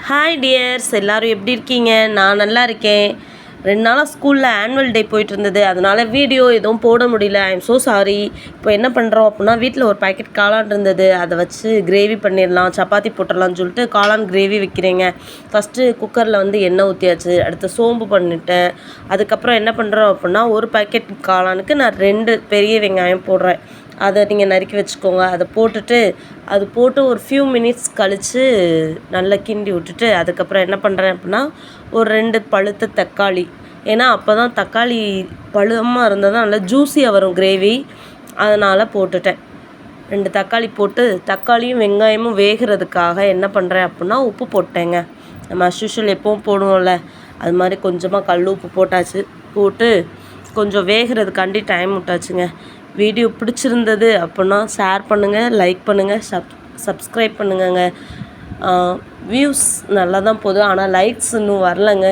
Hi tears, எல்லோரும் எப்படி இருக்கீங்க? நான் நல்லா இருக்கேன். 2 நாளாக ஸ்கூலில் ஆனுவல் டே போயிட்டு இருந்தது, அதனால் வீடியோ எதுவும் போட முடியல. I am so sorry. இப்போ என்ன பண்ணுறோம் அப்படின்னா, வீட்டில் ஒரு பாக்கெட் காளான் இருந்தது, அதை வச்சு கிரேவி பண்ணிடலாம், சப்பாத்தி போட்டுடலாம்னு சொல்லிட்டு காளான் கிரேவி வைக்கிறேங்க. ஃபஸ்ட்டு குக்கரில் வந்து எண்ணெய் ஊற்றியாச்சு, அடுத்து சோம்பு பண்ணிட்டேன். அதுக்கப்புறம் என்ன பண்ணுறோம் அப்படின்னா, ஒரு பாக்கெட் காளானுக்கு நான் 2 பெரிய வெங்காயம் போடுறேன். அதை நீங்கள் நறுக்கி வச்சுக்கோங்க. அதை போட்டுட்டு அது போட்டு ஒரு ஃபியூ மினிட்ஸ் கழித்து நல்லா கிண்டி விட்டுட்டு, அதுக்கப்புறம் என்ன பண்ணுறேன் அப்படின்னா, ஒரு 2 பழுத்த தக்காளி. ஏன்னா அப்போ தான் தக்காளி பழுமாக இருந்தால் தான் நல்லா ஜூஸியாக வரும் கிரேவி, அதனால் போட்டுட்டேன். 2 தக்காளி போட்டு, தக்காளியும் வெங்காயமும் வேகிறதுக்காக என்ன பண்ணுறேன் அப்படின்னா, உப்பு போட்டேங்க. நம்ம அஸ்யூஷுவல் எப்பவும் போடுவோம்ல, அது மாதிரி கொஞ்சமாக கல் உப்பு போட்டாச்சு. போட்டு கொஞ்சம் வேகிறதுக்காண்டி டைம் விட்டாச்சுங்க. வீடியோ பிடிச்சிருந்தது அப்படின்னா ஷேர் பண்ணுங்கள், லைக் பண்ணுங்கள், சப்ஸ்கிரைப் பண்ணுங்கங்க. வியூஸ் நல்லா தான் போகுது, ஆனால் லைக்ஸ் இன்னும் வரலைங்க.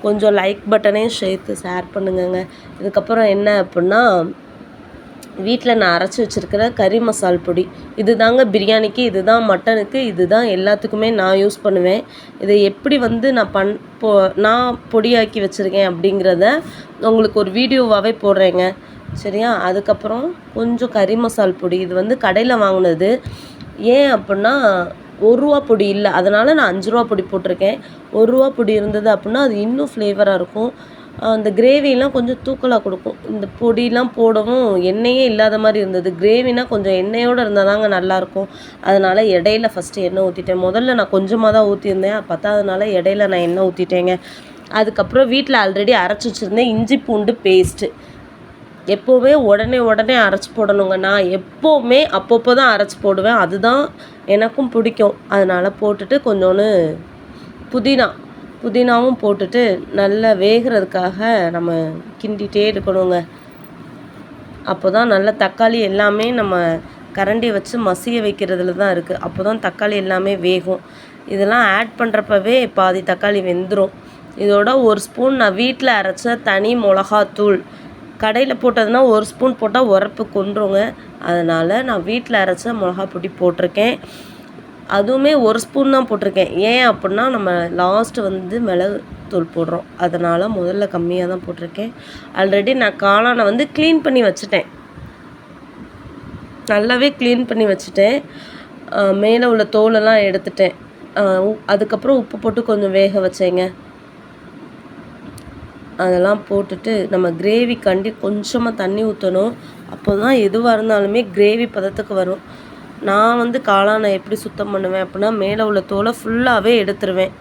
கொஞ்சம் லைக் பட்டனையும் சேர்த்து ஷேர் பண்ணுங்கங்க. இதுக்கப்புறம் என்ன அப்படின்னா, வீட்டில் நான் அரைச்சி வச்சுருக்கிற கறி மசால் பொடி, இது தாங்க பிரியாணிக்கு, இது தான் மட்டனுக்கு, இது தான் எல்லாத்துக்குமே நான் யூஸ் பண்ணுவேன். இதை எப்படி வந்து நான் பொடியாக்கி வச்சுருக்கேன் அப்படிங்கிறத உங்களுக்கு ஒரு வீடியோவாகவே போடுறேங்க, சரியா? அதுக்கப்புறம் கொஞ்சம் கறி மசால் பொடி, இது வந்து கடையில் வாங்கினது. ஏன் அப்படின்னா ரூ. 1 பொடி இல்லை, அதனால் நான் ரூ. 5 பொடி போட்டிருக்கேன். ரூ. 1 பொடி இருந்தது அப்படின்னா அது இன்னும் ஃப்ளேவராக இருக்கும். அந்த கிரேவிலாம் கொஞ்சம் தூக்கலாக கொடுக்கும். இந்த பொடியெலாம் போடவும் எண்ணெயே இல்லாத மாதிரி இருந்தது. கிரேவினா கொஞ்சம் எண்ணெயோடு இருந்தால் தாங்க நல்லாயிருக்கும். அதனால் இடையில ஃபஸ்ட்டு எண்ணெய் ஊற்றிட்டேன். முதல்ல நான் கொஞ்சமாக தான் ஊற்றியிருந்தேன், பத்தாதனால இடையில நான் எண்ணெய் ஊற்றிட்டேங்க. அதுக்கப்புறம் வீட்டில் ஆல்ரெடி அரைச்சி வச்சுருந்தேன் இஞ்சி பூண்டு பேஸ்ட்டு. எப்போவுமே உடனே அரைச்சி போடணுங்க. நான் எப்போவுமே அப்பப்போ தான் அரைச்சி போடுவேன், அதுதான் எனக்கும் பிடிக்கும். அதனால் போட்டுட்டு கொஞ்சோண்டு புதினாவும் போட்டுட்டு நல்லா வேகிறதுக்காக நம்ம கிண்டிகிட்டே இருக்கணுங்க. அப்போ தான் நல்ல தக்காளி எல்லாமே நம்ம கரண்டியை வச்சு மசிய வைக்கிறதுல தான் இருக்குது. அப்போ தான் தக்காளி எல்லாமே வேகும். இதெல்லாம் ஆட் பண்ணுறப்பவே பாதி தக்காளி வெந்துடும். இதோட 1 ஸ்பூன் நான் வீட்டில் அரைச்ச தனி மிளகாத்தூள். கடையில் போட்டதுன்னா 1 ஸ்பூன் போட்டால் உரப்பு கொன்றுங்க. அதனால் நான் வீட்டில் அரைச்ச மிளகா பொடி போட்டிருக்கேன். அதுவுமே 1 ஸ்பூன் தான் போட்டிருக்கேன். ஏன் அப்படின்னா நம்ம லாஸ்ட்டு வந்து மிளகு தூள் போடுறோம், அதனால் முதல்ல கம்மியாக தான் போட்டிருக்கேன். ஆல்ரெடி நான் காளானை வந்து க்ளீன் பண்ணி வச்சுட்டேன், நல்லாவே க்ளீன் பண்ணி வச்சுட்டேன். மேலே உள்ள தோலெல்லாம் எடுத்துட்டேன். அதுக்கப்புறம் உப்பு போட்டு கொஞ்சம் வேக வச்சேங்க. அதெல்லாம் போட்டுட்டு நம்ம கிரேவிக்காண்டி கொஞ்சமாக தண்ணி ஊற்றணும். அப்போ தான் எதுவாக இருந்தாலுமே கிரேவி பதத்துக்கு வரும். நான் வந்து காளானை எப்படி சுத்தம் பண்ணுவேன் அப்படின்னா, மேலே உள்ள தோலை ஃபுல்லாகவே எடுத்துருவேன்.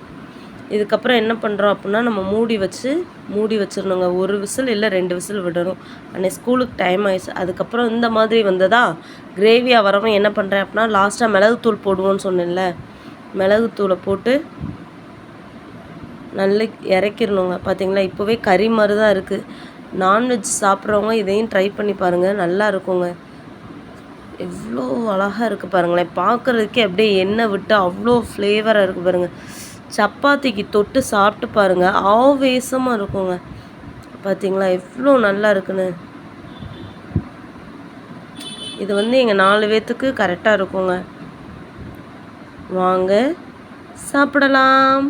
இதுக்கப்புறம் என்ன பண்ணுறோம் அப்படின்னா, நம்ம மூடி வச்சிடணுங்க. 1 விசில் இல்லை 2 விசில் விடணும். அன்றைக்கி ஸ்கூலுக்கு டைம் ஆயிடுச்சு. அதுக்கப்புறம் இந்த மாதிரி வந்ததா கிரேவியாக வரவும் என்ன பண்ணுறேன் அப்படின்னா, லாஸ்ட்டாக மிளகுத்தூள் போடுவோன்னு சொன்னேன்ல, மிளகுத்தூளை போட்டு நல்லா இறக்கிடணுங்க. பார்த்தீங்களா, இப்போவே கறி மாதிரி தான் இருக்குது. நான்வெஜ் சாப்பிட்றவங்க இதையும் ட்ரை பண்ணி பாருங்கள், நல்லா இருக்குங்க. எவ்வளோ அழகாக இருக்குது பாருங்களேன், பார்க்குறதுக்கே அப்படியே எண்ணெய் விட்டு அவ்வளோ ஃப்ளேவராக இருக்குது பாருங்கள். சப்பாத்திக்கு தொட்டு சாப்பிட்டு பாருங்கள், ஆவேசமாக இருக்குங்க. பார்த்தீங்களா எவ்வளோ நல்லா இருக்குன்னு. இது வந்து எங்கள் 4 பேர்த்துக்கு கரெக்டாக இருக்குங்க. வாங்க சாப்பிடலாம்.